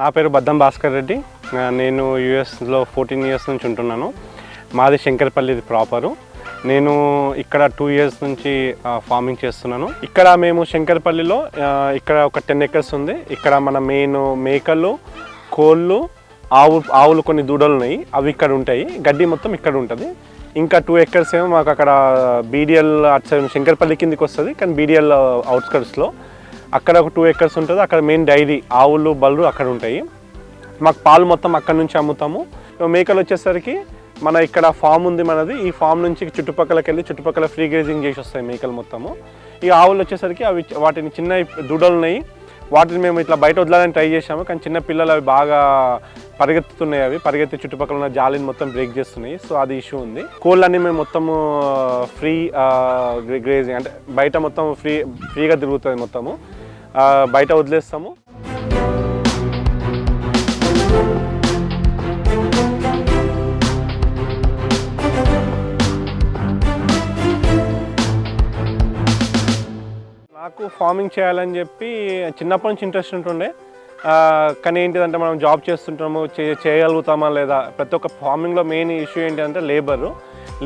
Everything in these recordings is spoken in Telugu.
నా పేరు బద్దం భాస్కర్ రెడ్డి. నేను యూఎస్లో 14 ఇయర్స్ నుంచి ఉంటున్నాను. మాది శంకర్పల్లి ప్రాపరు. నేను ఇక్కడ 2 ఇయర్స్ నుంచి ఫార్మింగ్ చేస్తున్నాను. ఇక్కడ మేము శంకర్పల్లిలో ఇక్కడ ఒక 10 acres ఉంది. ఇక్కడ మన మెయిన్ మేకలు, కోళ్ళు, ఆవులు కొన్ని దూడలు ఉన్నాయి. అవి ఇక్కడ ఉంటాయి. గడ్డి మొత్తం ఇక్కడ ఉంటుంది. ఇంకా 2 acres ఏమో మాకు అక్కడ బీడిఎల్ అటు సైడ్ శంకర్పల్లి కిందికి వస్తుంది, కానీ బీడిఎల్ అవుట్స్కట్స్లో అక్కడ ఒక 2 acres ఉంటుంది. అక్కడ మెయిన్ డైరీ ఆవులు బళ్ళు అక్కడ ఉంటాయి. మాకు పాలు మొత్తం అక్కడ నుంచి అమ్ముతాము. మేకలు వచ్చేసరికి మన ఇక్కడ ఫామ్ ఉంది మనది. ఈ ఫామ్ నుంచి చుట్టుపక్కలకి వెళ్ళి చుట్టుపక్కల ఫ్రీ గ్రేజింగ్ చేసి వస్తాయి మేకలు మొత్తము. ఈ ఆవులు వచ్చేసరికి అవి వాటిని చిన్న దూడలు ఉన్నాయి, వాటిని మేము ఇట్లా బయట వదలాలని ట్రై చేసాము, కానీ చిన్న పిల్లలు అవి బాగా పరిగెత్తుతున్నాయి. అవి పరిగెత్తి చుట్టుపక్కల ఉన్న జాలిని మొత్తం బ్రేక్ చేస్తున్నాయి. సో అది ఇష్యూ ఉంది. కోళ్ళన్నీ మేము మొత్తము ఫ్రీ గ్రేజింగ్ అంటే బయట మొత్తం ఫ్రీగా తిరుగుతుంది. మొత్తము బయట వదిలేస్తాము. నాకు ఫార్మింగ్ చేయాలని చెప్పి చిన్నప్పటి నుంచి ఇంట్రెస్ట్ ఉంటుండే, కానీ ఏంటిదంటే మనం జాబ్ చేస్తుంటాము, చేయగలుగుతామా లేదా. ప్రతి ఒక్క ఫార్మింగ్లో మెయిన్ ఇష్యూ ఏంటంటే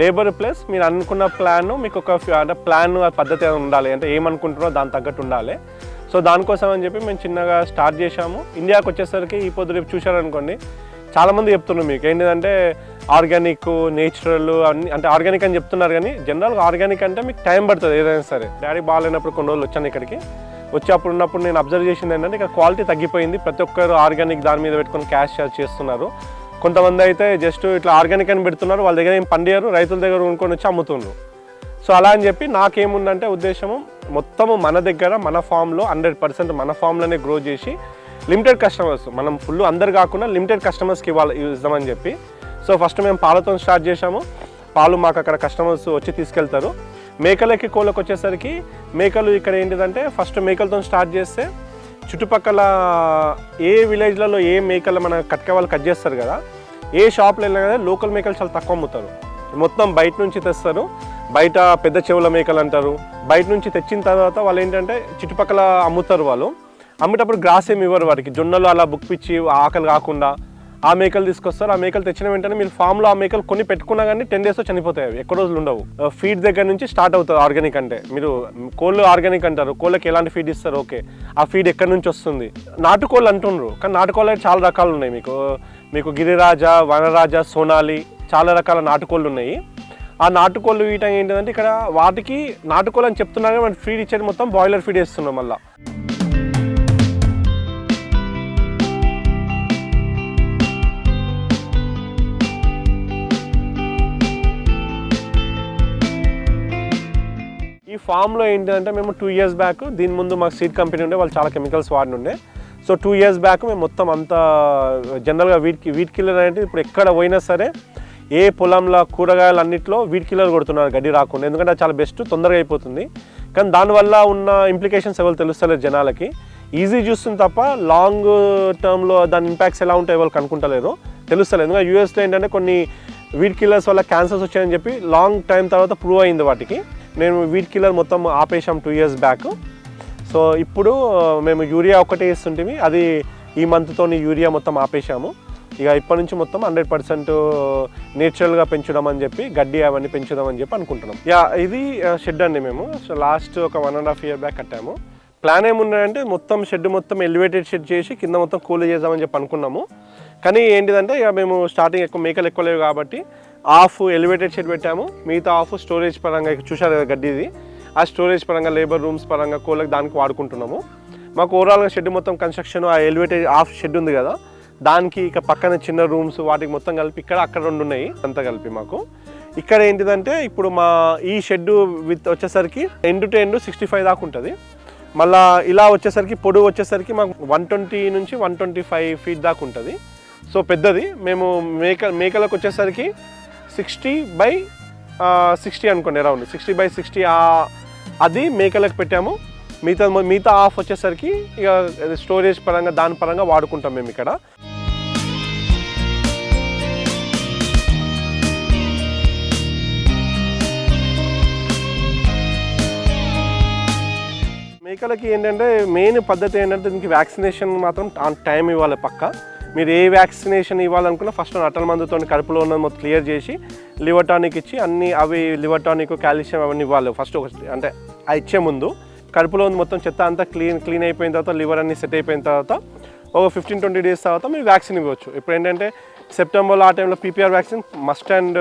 లేబర్ ప్లస్ మీరు అనుకున్న ప్లాన్, మీకు ఒక అంటే ప్లాన్ పద్ధతి ఉండాలి. అంటే ఏమనుకుంటున్నారో దాని తగ్గట్టు ఉండాలి. సో దానికోసం అని చెప్పి మేము చిన్నగా స్టార్ట్ చేసాము. ఇండియాకి వచ్చేసరికి ఈ పొద్దు రేపు చూశారనుకోండి, చాలామంది చెప్తున్నారు మీకు ఏంటిదంటే ఆర్గానిక్, నేచురల్ అన్ని అంటే ఆర్గానిక్ అని చెప్తున్నారు, కానీ జనరల్గా ఆర్గానిక్ అంటే మీకు టైం పడుతుంది ఏదైనా సరే. డాడీ బాగాలేనప్పుడు కొన్ని రోజులు వచ్చాను ఇక్కడికి. వచ్చి అప్పుడు ఉన్నప్పుడు నేను అబ్జర్వ్ చేసింది ఏంటంటే ఇక్కడ క్వాలిటీ తగ్గిపోయింది. ప్రతి ఒక్కరు ఆర్గానిక్ దాని మీద పెట్టుకొని క్యాష్ చేస్తున్నారు. కొంతమంది అయితే జస్ట్ ఇట్లా ఆర్గానిక్ అని పెడుతున్నారు, వాళ్ళ దగ్గర ఏం పండియారు, రైతుల దగ్గర కొనుక్కొని వచ్చి అమ్ముతున్నారు. సో అలా అని చెప్పి నాకేముందంటే ఉద్దేశము మొత్తము మన దగ్గర మన ఫామ్లో 100% మన ఫామ్లోనే గ్రో చేసి లిమిటెడ్ కస్టమర్స్, మనం ఫుల్ అందరు కాకుండా లిమిటెడ్ కస్టమర్స్కి ఇద్దామని చెప్పి. సో ఫస్ట్ మేము పాలతో స్టార్ట్ చేసాము. పాలు మాకు అక్కడ కస్టమర్స్ వచ్చి తీసుకెళ్తారు. మేకలకి కోళ్ళకి వచ్చేసరికి మేకలు ఇక్కడ ఏంటిదంటే ఫస్ట్ మేకలతో స్టార్ట్ చేస్తే చుట్టుపక్కల ఏ విలేజ్లలో ఏ మేకలు మన కట్కే వాళ్ళు కట్ చేస్తారు కదా, ఏ షాప్లో వెళ్ళినా కదా లోకల్ మేకలు చాలా తక్కువ అమ్ముతారు. మొత్తం బయట నుంచి తెస్తారు. బయట పెద్ద చెవుల మేకలు అంటారు. బయట నుంచి తెచ్చిన తర్వాత వాళ్ళు ఏంటంటే చుట్టుపక్కల అమ్ముతారు. వాళ్ళు అమ్మేటప్పుడు గ్రాస్ ఏమి ఇవ్వరు వాటికి, జొన్నలు అలా బుక్పిచ్చి ఆకలి కాకుండా ఆ మేకలు తీసుకొస్తారు. ఆ మేకలు తెచ్చిన వెంటనే మీరు ఫామ్లో ఆ మేకలు కొన్ని పెట్టుకున్నా కానీ 10 daysలో చనిపోతాయి. అవి ఎక్కువ రోజులు ఉండవు. ఫీడ్ దగ్గర నుంచి స్టార్ట్ అవుతుంది ఆర్గానిక్ అంటే. మీరు కోళ్ళు ఆర్గానిక్ అంటారు, కోళ్ళకి ఎలాంటి ఫీడ్ ఇస్తారు, ఓకే, ఆ ఫీడ్ ఎక్కడి నుంచి వస్తుంది. నాటుకోళ్ళు అంటున్నారు, కానీ నాటుకోళ్ళు అయితే చాలా రకాలు ఉన్నాయి. మీకు గిరిరాజ, వనరాజ, సోనాలి చాలా రకాల నాటుకోళ్ళు ఉన్నాయి. ఆ నాటుకోళ్ళు వీటం ఏంటంటే ఇక్కడ వాటికి నాటుకోళ్ళు అని చెప్తున్నారు, మనం ఫీడ్ ఇచ్చేది మొత్తం బాయిలర్ ఫీడ్ వేస్తున్నాం. మళ్ళీ ఈ ఫామ్లో ఏంటంటే మేము 2 years బ్యాక్, దీని ముందు మాకు సీడ్ కంపెనీ ఉండే, వాళ్ళు చాలా కెమికల్స్ వాడినుండే. సో 2 years బ్యాక్ మేము మొత్తం అంతా జనరల్గా వీట్ కిల్లర్ అంటే ఇప్పుడు ఎక్కడ పోయినా సరే ఏ పొలంలో కూరగాయలు అన్నింటిలో వీట్ కిల్లర్ కొడుతున్నారు గడ్డి రాకుండా. ఎందుకంటే అది చాలా బెస్ట్, తొందరగా అయిపోతుంది. కానీ దానివల్ల ఉన్న ఇంప్లికేషన్స్ ఎవరు తెలుస్తలేదు జనాలకి. ఈజీ చూస్తుంది తప్ప లాంగ్ టర్మ్లో దాని ఇంపాక్ట్స్ ఎలా ఉంటాయో ఎవరు కనుక్కుంటలేరు, తెలుస్తలేదు. ఎందుకంటే యూఎస్లో ఏంటంటే కొన్ని వీట్ కిల్లర్స్ వల్ల క్యాన్సర్స్ వచ్చాయని చెప్పి లాంగ్ టైం తర్వాత ప్రూవ్ అయింది వాటికి. నేను వీట్ కిల్లర్ మొత్తం ఆపేసాం 2 years బ్యాక్. సో ఇప్పుడు మేము యూరియా ఒకటే వేస్తుంటే అది ఈ మంత్తో యూరియా మొత్తం ఆపేసాము. ఇక ఇప్పటి నుంచి మొత్తం 100% నేచురల్గా పెంచడం అని చెప్పి, గడ్డి అవన్నీ పెంచుదాం అని చెప్పి అనుకుంటున్నాం. ఇది షెడ్ అండి. మేము సో లాస్ట్ ఒక 1.5 year బ్యాక్ కట్టాము. ప్లాన్ ఏమున్నాయంటే మొత్తం షెడ్ మొత్తం ఎలివేటెడ్ షెడ్ చేసి కింద మొత్తం కూల్ చేద్దామని చెప్పి అనుకున్నాము. కానీ ఏంటిదంటే ఇక మేము స్టార్టింగ్ ఎక్కువ మేకలు ఎక్కువ లేవు కాబట్టి హాఫ్ ఎలివేటెడ్ షెడ్ పెట్టాము, మిగతా హాఫ్ స్టోరేజ్ పరంగా చూశారు కదా గడ్డిది, ఆ స్టోరేజ్ పరంగా లేబర్ రూమ్స్ పరంగా కోళ్ళకి దానికి వాడుకుంటున్నాము. మాకు ఓవరాల్గా షెడ్ మొత్తం కన్స్ట్రక్షన్ ఆ ఎలివేటెడ్ హాఫ్ షెడ్ ఉంది కదా, దానికి ఇక పక్కన చిన్న రూమ్స్ వాటికి మొత్తం కలిపి అక్కడ 2 ఉన్నాయి అంతా కలిపి. మాకు ఇక్కడ ఏంటిదంటే ఇప్పుడు మా ఈ షెడ్ విత్ వచ్చేసరికి ఎండ్ టు ఎండ్ 65 దాకా ఉంటుంది. మళ్ళీ ఇలా వచ్చేసరికి పొడవు వచ్చేసరికి మాకు 120 నుంచి 125 feet దాకా ఉంటుంది. సో పెద్దది. మేము మేకలకు వచ్చేసరికి 60/60 అనుకోండి, అరౌండ్ 60/60 అది మేకలకు పెట్టాము. మిగతా హాఫ్ వచ్చేసరికి ఇక స్టోరేజ్ పరంగా దాని పరంగా వాడుకుంటాం మేము ఇక్కడ. మేకలకి ఏంటంటే మెయిన్ పద్ధతి ఏంటంటే దీనికి వ్యాక్సినేషన్ మాత్రం ఆన్ టైం ఇవ్వాలి పక్క. మీరు ఏ వ్యాక్సినేషన్ ఇవ్వాలనుకున్నా ఫస్ట్ నట్టల మందుతో కడుపులో ఉన్నది మొత్తం క్లియర్ చేసి లివర్ టానిక్ ఇచ్చి అవి లివర్ టానిక్ కాల్షియం అవన్నీ ఇవ్వాలి ఫస్ట్. అంటే ఆ ఇచ్చే ముందు కడుపులో ఉంది మొత్తం చెత్త అంతా క్లీన్ అయిపోయిన తర్వాత లివర్ అన్ని సెట్ అయిపోయిన తర్వాత ఒక 15-20 డేస్ తర్వాత మీరు వ్యాక్సిన్ ఇవ్వచ్చు. ఇప్పుడు ఏంటంటే సెప్టెంబర్లో ఆ టైంలో పీపీఆర్ వ్యాక్సిన్ మస్ట్ అండ్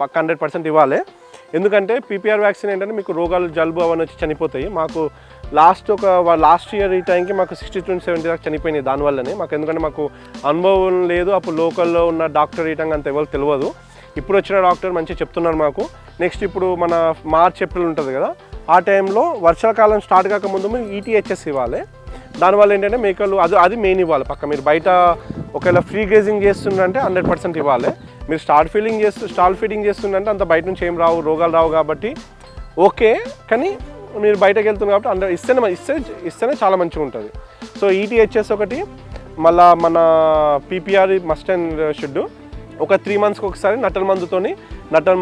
పక్క 100% ఇవ్వాలి. ఎందుకంటే పీపీఆర్ వ్యాక్సిన్ ఏంటంటే మీకు రోగాలు జలుబు అవన్నీ వచ్చి చనిపోతాయి. మాకు లాస్ట్ ఇయర్ ఈ టైంకి మాకు 60-70 దాకా చనిపోయినాయి దానివల్లనే. మాకు ఎందుకంటే మాకు అనుభవం లేదు, అప్పుడు లోకల్లో ఉన్న డాక్టర్ ఇటంగా అంత ఎవరికి తెలియదు. ఇప్పుడు వచ్చిన డాక్టర్ మంచిగా చెప్తున్నారు మాకు. నెక్స్ట్ ఇప్పుడు మన మార్చ్ ఏప్రిల్ ఉంటుంది కదా, ఆ టైంలో వర్షాకాలం స్టార్ట్ కాకముందు మీరు ఈటీహెచ్ఎస్ ఇవ్వాలి. దానివల్ల ఏంటంటే మేకలు అది మెయిన్ ఇవ్వాలి పక్క. మీరు బయట ఒకవేళ ఫ్రీ గ్రేజింగ్ చేస్తుందంటే 100% ఇవ్వాలి. మీరు స్టాల్ ఫీడింగ్ చేస్తుందంటే అంత బయట నుంచి ఏం రావు, రోగాలు రావు కాబట్టి ఓకే. కానీ మీరు బయటకు వెళ్తున్నారు కాబట్టి ఇస్తేనే చాలా మంచిగా ఉంటుంది. సో ఈటీహెచ్ఎస్ ఒకటి, మళ్ళీ మన పీపీఆర్ మస్ట్ అండ్ షుడ్ ఒక 3 monthsకి ఒకసారి నట్టల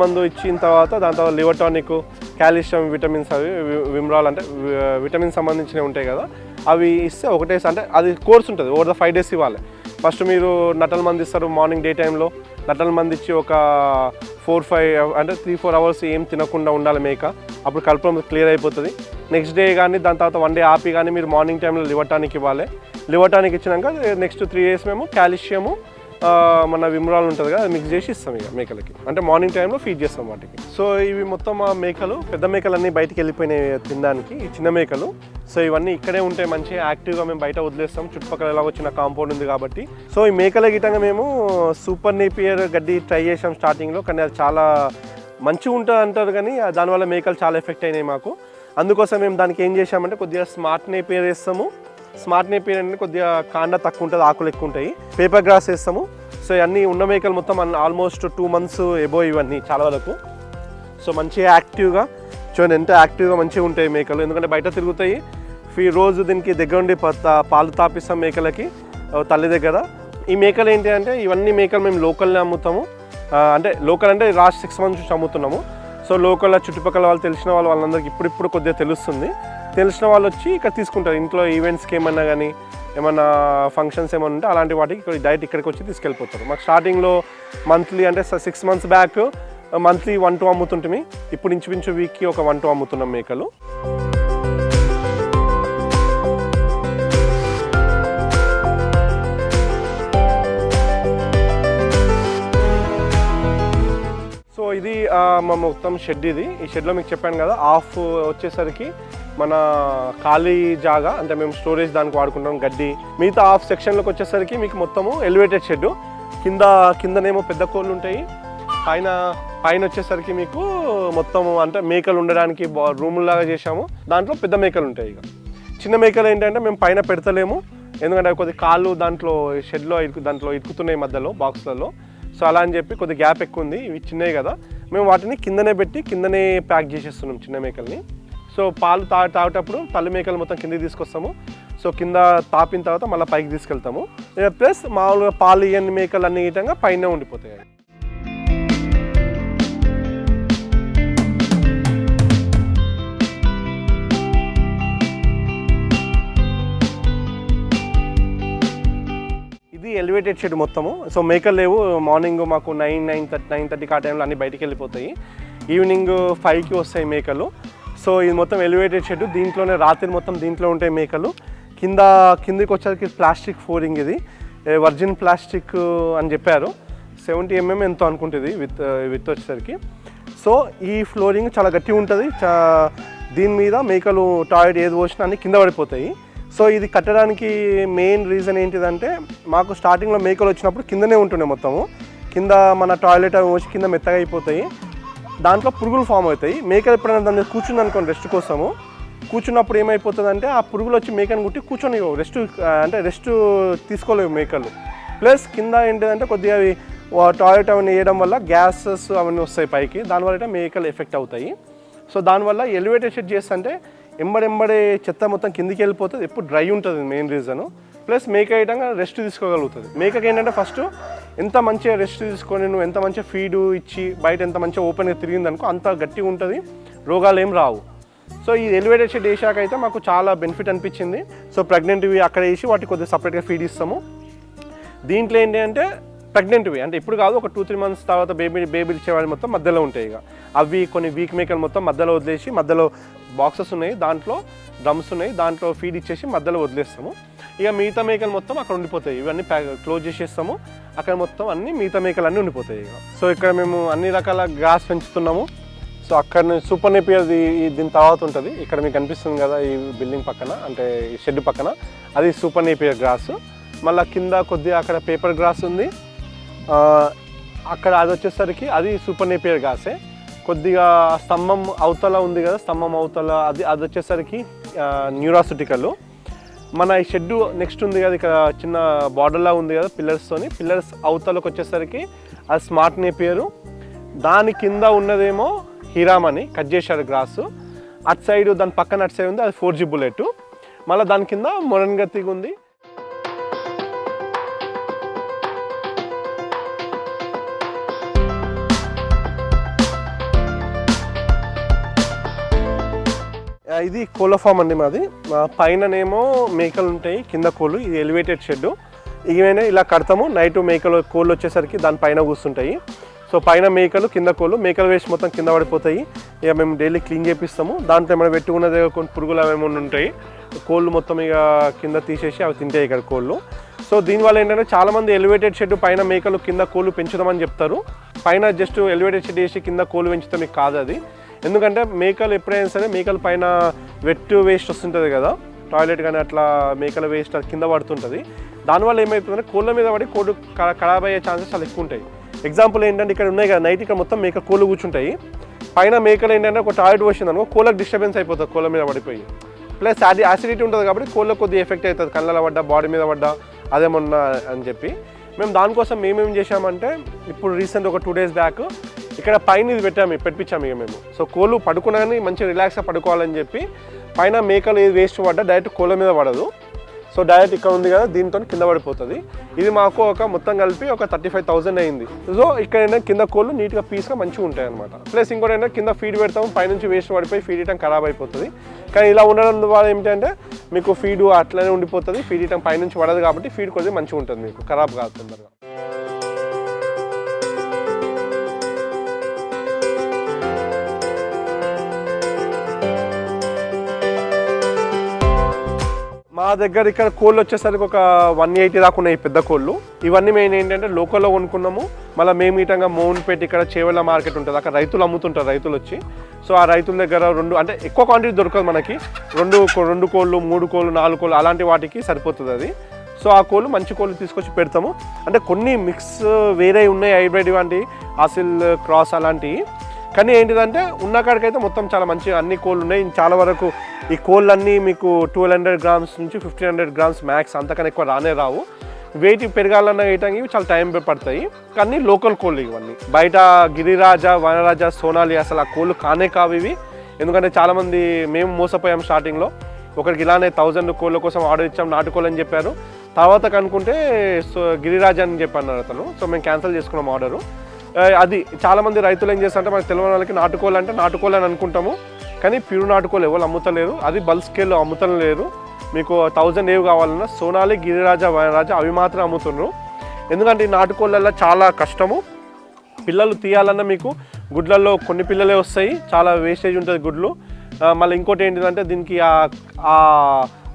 మందు ఇచ్చిన తర్వాత దాని తర్వాత లివర్ టానిక్, కాల్షియం, విటమిన్స్ అవి విమ్రాల్ అంటే విటమిన్ సంబంధించినవి ఉంటాయి కదా, అవి ఇస్తే ఒకటేసారి అంటే అది కోర్స్ ఉంటుంది. ఓవర్ ద 5 days ఇవ్వాలి. ఫస్ట్ మీరు నట్టల మంది ఇస్తారు మార్నింగ్ డే టైంలో. నట్టల మంది ఇచ్చి ఒక 4-5 అంటే 3-4 hours ఏం తినకుండా ఉండాలి మేక. అప్పుడు కడుపులో క్లియర్ అయిపోతుంది. నెక్స్ట్ డే కానీ దాని తర్వాత 1 day ఆపి కానీ మీరు మార్నింగ్ టైంలో లివర్ టానిక్ ఇవ్వాలి. లివర్ టానిక్ ఇచ్చినాక నెక్స్ట్ 3 days మేము కాల్షియము మన విమ్రాల్ ఉంటుంది కదా, అది మిక్స్ చేసి ఇస్తాం ఇక మేకలకి. అంటే మార్నింగ్ టైంలో ఫీడ్ చేస్తాం వాటికి. సో ఇవి మొత్తం మా మేకలు, పెద్ద మేకలన్నీ బయటికి వెళ్ళిపోయినాయి తినడానికి. ఈ చిన్న మేకలు సో ఇవన్నీ ఇక్కడే ఉంటాయి మంచిగా యాక్టివ్గా మేము బయట వదిలేస్తాం. చుట్టుపక్కల ఎలా వచ్చిన కాంపౌండ్ ఉంది కాబట్టి. సో ఈ మేకల గిట్టంగా మేము సూపర్ నేపియర్ గడ్డి ట్రై చేసాం స్టార్టింగ్లో, కానీ అది చాలా మంచిగా ఉంటుంది అంటారు కానీ దానివల్ల మేకలు చాలా ఎఫెక్ట్ అయినాయి మాకు. అందుకోసం మేము దానికి ఏం చేసామంటే కొద్దిగా స్మార్ట్ నేపియర్ వేస్తాము. స్మార్ట్ నేపియర్ అంటే కొద్దిగా కాండ తక్కువ ఉంటుంది, ఆకులు ఎక్కువ ఉంటాయి. పేపర్ గ్రాస్ వేస్తాము. సో ఇవన్నీ ఉన్న మేకలు మొత్తం ఆల్మోస్ట్ 2 months ఎబో ఇవన్నీ చాలా వరకు. సో మంచిగా యాక్టివ్గా చూడండి ఎంత యాక్టివ్గా మంచిగా ఉంటాయి మేకలు, ఎందుకంటే బయట తిరుగుతాయి. రోజు దీనికి దగ్గర ఉండి పాలు తాపిస్తాం మేకలకి తల్లి దగ్గర. ఈ మేకలు ఏంటి అంటే ఇవన్నీ మేకలు మేము లోకల్ని అమ్ముతాము. అంటే లోకల్ అంటే లాస్ట్ 6 months నుంచి అమ్ముతున్నాము. సో లోకల్ చుట్టుపక్కల వాళ్ళు తెలిసిన వాళ్ళందరికీ ఇప్పుడు కొద్దిగా తెలుస్తుంది. తెలిసిన వాళ్ళు వచ్చి ఇక్కడ తీసుకుంటారు. ఇంట్లో ఈవెంట్స్కి ఏమన్నా కానీ ఏమన్నా ఫంక్షన్స్ ఏమన్నా ఉంటే అలాంటి వాటికి డైరెక్ట్ ఇక్కడికి వచ్చి తీసుకెళ్ళిపోతారు. మాకు స్టార్టింగ్లో మంత్లీ అంటే 6 months బ్యాక్ మంత్లీ 1-2 అమ్ముతుంటే ఇప్పుడు ఇంచుమించు వీక్కి ఒక 1-2 అమ్ముతున్నాం మేకలు. సో ఇది మా మొత్తం షెడ్. ఈ షెడ్లో మీకు చెప్పాను కదా, హాఫ్ వచ్చేసరికి మన ఖాళీ జాగా అంటే మేము స్టోరేజ్ దానికి వాడుకుంటాం గడ్డి. మిగతా హాఫ్ సెక్షన్లోకి వచ్చేసరికి మీకు మొత్తము ఎలివేటెడ్ షెడ్. కిందనేమో పెద్ద కోళ్ళు ఉంటాయి, పైన వచ్చేసరికి మీకు మొత్తము అంటే మేకలు ఉండడానికి రూముల్లాగా చేసాము. దాంట్లో పెద్ద మేకలు ఉంటాయి. ఇక చిన్న మేకలు ఏంటంటే మేము పైన పెడతలేము, ఎందుకంటే కొద్ది కాళ్ళు దాంట్లో షెడ్లో దాంట్లో ఇరుకుతున్నాయి మధ్యలో బాక్స్లలో. సో అలా అని చెప్పి కొద్ది గ్యాప్ ఎక్కువ ఉంది, ఇవి చిన్నవి కదా, మేము వాటిని కిందనే పెట్టి కిందనే ప్యాక్ చేసేస్తున్నాం చిన్న మేకల్ని. సో పాలు తాగేటప్పుడు తల్లి మేకలు మొత్తం కిందకి తీసుకొస్తాము. సో కింద తాపిన తర్వాత మళ్ళీ పైకి తీసుకెళ్తాము. ప్లస్ మామూలుగా పాలు ఇవన్నీ మేకలు అన్ని విధంగా పైన ఉండిపోతాయి. ఇది ఎలివేటెడ్ షెడ్ మొత్తము. సో మేకలు లేవు. మార్నింగ్ మాకు 9:30 ఆ టైంలో అన్నీ బయటికి వెళ్ళిపోతాయి. ఈవినింగ్ 5కి వస్తాయి మేకలు. సో ఇది మొత్తం ఎలివేటెడ్ షెడ్. దీంట్లోనే రాత్రి మొత్తం దీంట్లో ఉంటాయి మేకలు. కిందికి వచ్చేసరికి ప్లాస్టిక్ ఫ్లోరింగ్, ఇది వర్జిన్ ప్లాస్టిక్ అని చెప్పారు. 70 mm ఎంతో అనుకుంటుంది విత్ వచ్చేసరికి. సో ఈ ఫ్లోరింగ్ చాలా గట్టిగా ఉంటుంది. దీని మీద మేకలు టాయిలెట్ ఏది పోసినా అన్నీ కింద పడిపోతాయి. సో ఇది కట్టడానికి మెయిన్ రీజన్ ఏంటిదంటే మాకు స్టార్టింగ్లో మేకలు వచ్చినప్పుడు కిందనే ఉంటుండే మొత్తము. కింద మన టాయిలెట్ అవి వచ్చి కింద మెత్తగా అయిపోతాయి, దాంట్లో పురుగులు ఫామ్ అవుతాయి. మేకలు ఎప్పుడైనా దాని మీద కూర్చుంది అనుకోండి రెస్ట్ కోసము, కూర్చున్నప్పుడు ఏమైపోతుందంటే ఆ పురుగులు వచ్చి మేకను కుట్టి కూర్చొని రెస్ట్ తీసుకోలేవు మేకలు. ప్లస్ కింద ఏంటిదంటే కొద్దిగా అవి టాయిలెట్ అవన్నీ వేయడం వల్ల గ్యాసెస్ అవన్నీ వస్తాయి పైకి, దానివల్ల మేకలు ఎఫెక్ట్ అవుతాయి. సో దానివల్ల ఎలివేటెడ్ షెడ్ చేస్తుంటే ఎంబడే చెత్త మొత్తం కిందికి వెళ్ళిపోతుంది, ఎప్పుడు డ్రై ఉంటుంది మెయిన్ రీజను. ప్లస్ మేక ఐటంగా రెస్ట్ తీసుకోగలుగుతుంది. మేకకి ఏంటంటే ఫస్ట్ ఎంత మంచిగా రెస్ట్ తీసుకొని నువ్వు ఎంత మంచిగా ఫీడు ఇచ్చి బయట ఎంత మంచిగా ఓపెన్గా తిరిగిందనుకో అంత గట్టిగా ఉంటుంది, రోగాలు ఏం రావు. సో ఈ ఎలివేటెడ్ షెడ్ వేసాక అయితే మాకు చాలా బెనిఫిట్ అనిపించింది. సో ప్రెగ్నెంట్వి అక్కడ వేసి వాటికి కొద్దిగా సపరేట్గా ఫీడ్ ఇస్తాము. దీంట్లో ఏంటి అంటే ప్రెగ్నెంట్వి అంటే ఇప్పుడు కాదు, ఒక 2-3 మంత్స్ తర్వాత బేబీలు ఇచ్చేవాళ్ళు మొత్తం మధ్యలో ఉంటాయి. ఇక అవి కొన్ని వీక్ మేకలు మొత్తం మధ్యలో వదిలేసి, మధ్యలో బాక్సెస్ ఉన్నాయి, దాంట్లో డ్రమ్స్ ఉన్నాయి, దాంట్లో ఫీడ్ ఇచ్చేసి మధ్యలో వదిలేస్తాము. ఇక మిగతా మేకలు మొత్తం అక్కడ ఉండిపోతాయి. ఇవన్నీ క్లోజ్ చేసేస్తాము. అక్కడ మొత్తం అన్ని మిగతా మేకలు అన్నీ ఉండిపోతాయి. ఇక సో ఇక్కడ మేము అన్ని రకాల గ్రాస్ పెంచుతున్నాము. సో అక్కడ సూపర్ నేపియర్ దీని తర్వాత ఉంటుంది. ఇక్కడ మీకు కనిపిస్తుంది కదా ఈ బిల్డింగ్ పక్కన, అంటే ఈ షెడ్ పక్కన, అది సూపర్ నేపియర్ గ్రాస్. మళ్ళీ కింద కొద్దిగా అక్కడ పేపర్ గ్రాస్ ఉంది. అక్కడ అది వచ్చేసరికి అది సూపర్ నేపియర్ గ్రాసే. కొద్దిగా స్తంభం అవతల ఉంది కదా, స్తంభం అవతల అది వచ్చేసరికి న్యూరాసిటికల్. మన ఈ షెడ్ నెక్స్ట్ ఉంది కదా, ఇక్కడ చిన్న బార్డర్లా ఉంది కదా పిల్లర్స్తోని, పిల్లర్స్ అవతలకు వచ్చేసరికి అది స్మార్ట్ నేపియరు. దాని కింద ఉన్నదేమో హీరామ్ అని కట్ చేశారు గ్రాసు. అటు సైడ్ దాని పక్కన అటు సైడ్ ఉంది, అది 4G బుల్లెట్. మళ్ళీ దాని కింద మొరన్గతిగా ఉంది. ఇది కోళ్ళ ఫామ్ అండి మాది. పైననేమో మేకలు ఉంటాయి, కింద కోళ్ళు. ఇది ఎలివేటెడ్ షెడ్. ఇవైనా ఇలా కడతాము. నైట్ కోళ్ళు వచ్చేసరికి దాని పైన కూర్చుంటాయి. సో పైన మేకలు, కింద కోళ్ళు. మేకలు వేసి మొత్తం కింద పడిపోతాయి. ఇక మేము డైలీ క్లీన్ చేపిస్తాము. దాంట్లో ఏమైనా పెట్టుకున్నది కొన్ని పురుగులు ఏమైనా ఉంటాయి, కోళ్ళు మొత్తం ఇక కింద తీసేసి అవి తింటాయి ఇక్కడ కోళ్ళు. సో దీనివల్ల ఏంటంటే చాలామంది ఎలివేటెడ్ షెడ్ పైన మేకలు కింద కోళ్ళు పెంచుదామని చెప్తారు. పైన జస్ట్ ఎలివేటెడ్ షెడ్ వేసి కింద కోళ్ళు పెంచుతాం, మీకు కాదు అది. ఎందుకంటే మేకలు ఎప్పుడైనా సరే మేకల పైన వెట్ వేస్ట్ వస్తుంటుంది కదా, టాయిలెట్ కానీ అట్లా మేకల వేస్ట్ అది కింద పడుతుంటుంది. దానివల్ల ఏమవుతుందంటే కోళ్ళ మీద పడి కోళ్ళు ఖరాబ్ అయ్యే ఛాన్సెస్ చాలా ఎక్కువ ఉంటాయి. ఎగ్జాంపుల్ ఏంటంటే ఇక్కడ ఉన్నాయి కదా, నైట్ ఇక్కడ మొత్తం కోళ్ళు కూర్చుంటాయి. పైన మేకలు ఏంటంటే ఒక టాయిలెట్ వచ్చింది అనుకో, కోళ్ళకి డిస్టర్బెన్స్ అయిపోతుంది కోళ్ళ మీద పడిపోయి. ప్లస్ అది యాసిడిటీ ఉంటుంది కాబట్టి కోళ్ళకి కొద్దిగా ఎఫెక్ట్ అవుతుంది, కళ్ళలో పడ్డా, బాడీ మీద పడ్డా, అదేమన్నా అని చెప్పి మేము దానికోసం మేమేం చేసామంటే, ఇప్పుడు రీసెంట్ ఒక 2 days బ్యాక్ ఇక్కడ పైన ఇది పెట్టించాము ఇక మేము. సో కోళ్ళు పడుకున్నా కానీ మంచిగా రిలాక్స్గా పడుకోవాలని చెప్పి పైన మేకలు ఏది వేస్ట్ పడ్డా డైరెక్ట్ కోళ్ళ మీద పడదు. సో డైరెక్ట్ ఇక్కడ ఉంది కదా, దీంతో కింద పడిపోతుంది. ఇది మాకు మొత్తం కలిపి ఒక 35,000 అయింది. సో ఇక్కడ ఏంటంటే కింద కోళ్ళు నీట్గా పీస్గా మంచిగా ఉంటాయి అనమాట. ప్లస్ ఇంకోటి ఏంటంటే కింద ఫీడ్ పెడతాము, పైనుంచి వేస్ట్ పడిపోయి ఫీడ్ ఇయటం ఖరాబ్ అయిపోతుంది. కానీ ఇలా ఉండడం వల్ల ఏమిటంటే మీకు ఫీడ్ అట్లనే ఉండిపోతుంది, ఫీడ్ ఇయటం పైనుంచి పడదు కాబట్టి ఫీడ్ కొద్దిగా మంచిగా ఉంటుంది, మీకు ఖరాబ్ కాదు తొందరగా. మా దగ్గర ఇక్కడ కోళ్ళు వచ్చేసరికి ఒక 180 దాకా ఉన్నాయి పెద్ద కోళ్ళు. ఇవన్నీ మేము ఏంటంటే లోకల్లో కొనుక్కున్నాము. మళ్ళీ మేము ఈటంగా మోహన్పేట ఇక్కడ చేవెళ్ళ మార్కెట్ ఉంటుంది, అక్కడ రైతులు అమ్ముతుంటారు, రైతులు వచ్చి. సో ఆ రైతుల దగ్గర అంటే ఎక్కువ క్వాంటిటీ దొరకదు మనకి, 2 కోళ్ళు 3 కోళ్ళు 4 కోళ్ళు అలాంటి వాటికి సరిపోతుంది అది. సో ఆ కోళ్ళు మంచి కోళ్ళు తీసుకొచ్చి పెడతాము. అంటే కొన్ని మిక్స్ వేరే ఉన్నాయి, హైబ్రిడ్ వంటి ఆసిల్ క్రాస్ అలాంటివి. కానీ ఏంటిదంటే ఉన్న కాడికైతే మొత్తం చాలా మంచి అన్ని కోళ్ళు ఉన్నాయి. చాలా వరకు ఈ కోళ్ళన్నీ మీకు 1200 grams నుంచి 1500 grams మ్యాక్స్, అంతకన్నా ఎక్కువ రావు. వెయిట్ పెరగాలన్న వేయటానికి ఇవి చాలా టైం పడతాయి. కానీ లోకల్ కోళ్ళు ఇవన్నీ. బయట గిరిరాజా, వనరాజా, సోనాలి అసలు ఆ కోళ్ళు కానే కావు ఇవి. ఎందుకంటే చాలామంది మేము మోసపోయాం స్టార్టింగ్లో. ఒకరికి ఇలానే 1000 కోళ్ళ కోసం ఆర్డర్ ఇచ్చాం, నాటుకోళ్ళు అని చెప్పారు. తర్వాత కనుక్కుంటే గిరిరాజా అని చెప్పన్నారు అతను. సో మేము క్యాన్సిల్ చేసుకున్నాం ఆర్డరు. అది చాలామంది రైతులు ఏం చేస్తారంటే మనకు తెలియని వాళ్ళకి నాటుకోళ్ళు అంటే నాటుకోళ్ళు అని అనుకుంటాము, కానీ ప్యూర్ నాటుకోళ్ళు ఎవరు అమ్ముతలేరు, అది బల్క్ స్కేల్లో అమ్ముతం లేరు. మీకు 1000 ఏవి కావాలన్నా సోనాలి, గిరిరాజా, వనరాజా అవి మాత్రం అమ్ముతున్నారు. ఎందుకంటే ఈ నాటుకోళ్ళల్లో చాలా కష్టము. పిల్లలు తీయాలన్నా మీకు గుడ్లలో కొన్ని పిల్లలే వస్తాయి, చాలా వేస్టేజ్ ఉంటుంది గుడ్లు. మళ్ళీ ఇంకోటి ఏంటిదంటే దీనికి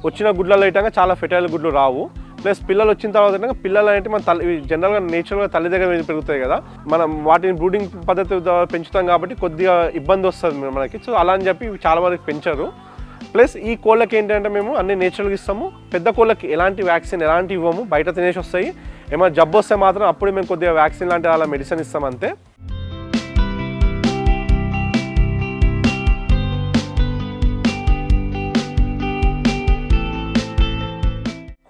వచ్చిన గుడ్లలో అయితే చాలా ఫెటైల్ గుడ్లు రావు. ప్లస్ పిల్లలు వచ్చిన తర్వాత పిల్లలు అంటే మన జనరల్గా నేచురల్గా తల్లి దగ్గర పెరుగుతాయి కదా, మనం వాటిని బ్రూడింగ్ పద్ధతి పెంచుతాం కాబట్టి కొద్దిగా ఇబ్బంది వస్తుంది మనకి. సో అలా అని చెప్పి చాలా వరకు పెంచారు. ప్లస్ ఈ కోళ్ళకి ఏంటంటే మేము అన్ని నేచురల్గా ఇస్తాము. పెద్ద కోళ్ళకి ఎలాంటి వ్యాక్సిన్ ఎలాంటి ఇవ్వము, బయట తినేసి వస్తాయి. ఏమైనా జబ్బు వస్తే మాత్రం అప్పుడు మేము కొద్దిగా వ్యాక్సిన్ లాంటి అలా మెడిసిన్ ఇస్తాం అంతే.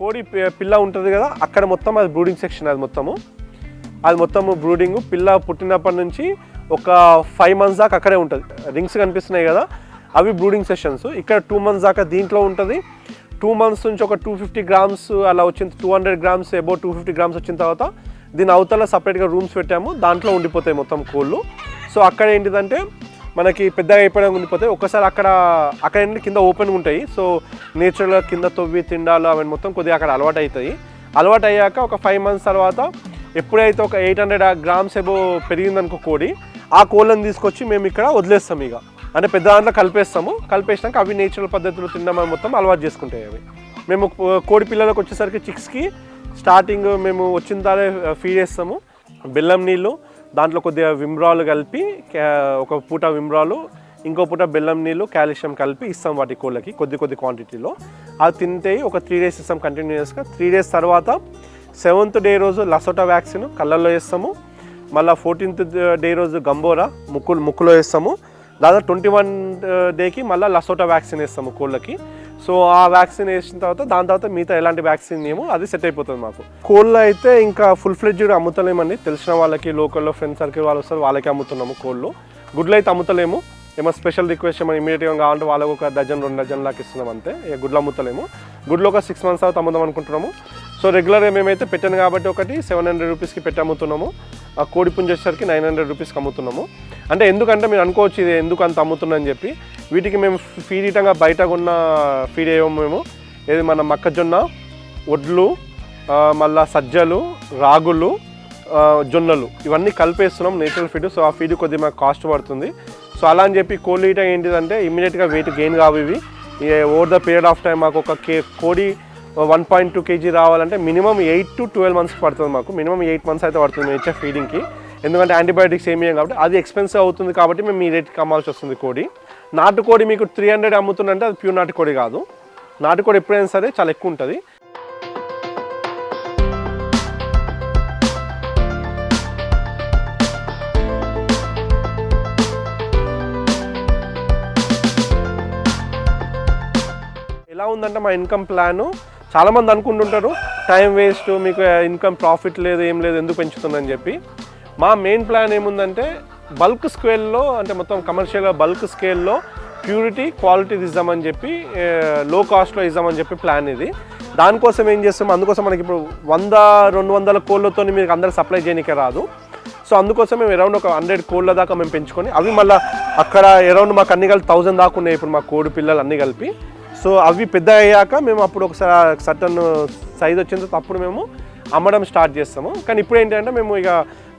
కోడి పిల్ల ఉంటుంది కదా, అక్కడ మొత్తం అది బ్రూడింగ్ సెక్షన్. అది మొత్తము బ్రూడింగ్. పిల్ల పుట్టినప్పటి నుంచి ఒక 5 months దాకా అక్కడే ఉంటుంది. రింగ్స్ కనిపిస్తున్నాయి కదా, అవి బ్రూడింగ్ సెషన్స్. ఇక్కడ 2 months దాకా దీంట్లో ఉంటుంది. 2 months నుంచి ఒక 250 grams అలా వచ్చింది, 200 grams అబౌవ్ 250 grams వచ్చిన తర్వాత దీని అవతల సపరేట్గా రూమ్స్ పెట్టాము, దాంట్లో ఉండిపోతాయి మొత్తం కోళ్ళు. సో అక్కడ ఏంటిదంటే మనకి పెద్దగా అయిపోవడం ఉండిపోతాయి. ఒక్కసారి అక్కడ కింద ఓపెన్గా ఉంటాయి. సో నేచురల్గా కింద తవ్వి తిండాలు అవన్నీ మొత్తం కొద్దిగా అక్కడ అలవాటు అవుతాయి. అలవాటు అయ్యాక ఒక 5 months తర్వాత ఎప్పుడైతే ఒక 800 grams ఎబో పెరిగిందనుకో కోడి, ఆ కోళ్ళని తీసుకొచ్చి మేము ఇక్కడ వదిలేస్తాం. ఇక అంటే పెద్ద దాంట్లో కలిపేసినాక అవి నేచురల్ పద్ధతిలో తినడం మొత్తం అలవాటు చేసుకుంటాయి. అవి మేము కోడి పిల్లలకు వచ్చేసరికి చిక్స్కి స్టార్టింగ్ మేము వచ్చిన తారే ఫీడ్ చేస్తాము. బెల్లం నీళ్ళు, దాంట్లో కొద్దిగా విమ్రాలు కలిపి, ఒక పూట విమ్రాలు, ఇంకో పూట బెల్లం నీళ్ళు, కాల్షియం కలిపి ఇస్తాం వాటి కోళ్ళకి కొద్ది క్వాంటిటీలో. అది తింటే ఒక 3 days ఇస్తాం కంటిన్యూస్గా. 3 days తర్వాత 7th day రోజు లసోటా వ్యాక్సిన్ కళ్ళల్లో వేస్తాము. మళ్ళీ 14th day రోజు గంబోరా ముక్కులో వేస్తాము. దాదాపు 21 dayకి మళ్ళీ లసోటా వ్యాక్సిన్ వేస్తాము కోళ్ళకి. సో ఆ వ్యాక్సిన్ వేసిన దాని తర్వాత మిగతా ఎలాంటి వ్యాక్సిన్ ఏమో అది సెట్ అయిపోతుంది మాకు. కోళ్ళు అయితే ఇంకా ఫుల్ ఫ్లెడ్జ్డ్ అమ్ముతలేమండి. తెలిసిన వాళ్ళకి, లోకల్లో ఫ్రెండ్ సర్కిల్ వాళ్ళు వస్తారు, వాళ్ళకి అమ్ముతున్నాము కోళ్ళు. గుడ్లు అయితే అమ్ముతలేము. ఏమో స్పెషల్ రిక్వెస్ట్ ఏమైనా ఇమీడియట్గా కావాలంటే వాళ్ళకు ఒక 1-2 డజన్ లాగా ఇస్తున్నాం అంతే. ఇక గుడ్లు అమ్ముతలేము. గుడ్లు ఒక 6 months తర్వాత అమ్ముదాం అనుకుంటున్నాము. సో రెగ్యులర్గా మేమైతే పెట్టాను కాబట్టి ఒకటి 700 రూపీస్కి పెట్టి అమ్ముతున్నాము. ఆ కోడి పుంజు వచ్చేసరికి 900 రూపీస్కి అమ్ముతున్నాము. అంటే ఎందుకంటే మీరు అనుకోవచ్చు ఇది ఎందుకు అంత అమ్ముతుందని చెప్పి. వీటికి మేము ఫీడ్ ఇటంగా బయట ఉన్న ఫీడ్ వేయము మేము. ఏది మన మొక్కజొన్న, వడ్లు, మళ్ళీ సజ్జలు, రాగులు, జొన్నలు ఇవన్నీ కలిపేస్తున్నాం నేచురల్ ఫీడ్. సో ఆ ఫీడ్ కొద్దిగా మాకు కాస్ట్ పడుతుంది. సో అలా అని చెప్పి కోళ్ళు ఇట ఏంటిదంటే ఇమ్మీడియట్గా వెయిట్ గెయిన్ కావు ఇవి. Over the period of time మాకు ఒక కోడి 1.2 kg రావాలంటే మినిమం 8 to 12 months పడుతుంది. మాకు మినిమం 8 months అయితే పడుతుంది మేము ఇచ్చే ఫీడింగ్కి. ఎందుకంటే యాంటీబయాటిక్స్ ఏమి కాబట్టి అది ఎక్స్పెన్సివ్ అవుతుంది కాబట్టి మేము ఈ రేట్కి అమ్మాల్సి వస్తుంది కోడి. నాటుకోడి మీకు 300 అమ్ముతుందంటే అది ప్యూర్ నాటుకోడి కాదు. నాటుకోడి ఎప్పుడైనా సరే చాలా ఎక్కువ ఉంటుంది. ఎలా ఉందంటే మా ఇన్కమ్ ప్లాను, చాలామంది అనుకుంటుంటారు టైం వేస్ట్, మీకు ఇన్కమ్ ప్రాఫిట్ లేదు, ఏం లేదు, ఎందుకు పెంచుతుందని చెప్పి. మా మెయిన్ ప్లాన్ ఏముందంటే బల్క్ స్కేల్లో, అంటే మొత్తం కమర్షియల్గా బల్క్ స్కేల్లో ప్యూరిటీ క్వాలిటీ ఇద్దామని చెప్పి, లో కాస్ట్లో ఇద్దామని చెప్పి ప్లాన్ ఇది. దానికోసం ఏం చేస్తాం, అందుకోసం మనకి ఇప్పుడు 100-200 కోళ్ళతో మీకు అందరు సప్లై చేయడానికి రాదు. సో అందుకోసం మేము అరౌండ్ ఒక 100 కోళ్ళ దాకా మేము పెంచుకొని అవి మళ్ళీ అక్కడ అరౌండ్ మాకు అన్ని కలిపి 1000 దాకా ఉన్నాయి ఇప్పుడు మా కోడి పిల్లలు అన్నీ కలిపి. సో అవి పెద్ద అయ్యాక మేము అప్పుడు ఒకసారి సర్టన్ సైజ్ వచ్చిన తర్వాత అప్పుడు మేము అమ్మడం స్టార్ట్ చేస్తాము. కానీ ఇప్పుడు ఏంటంటే మేము ఇక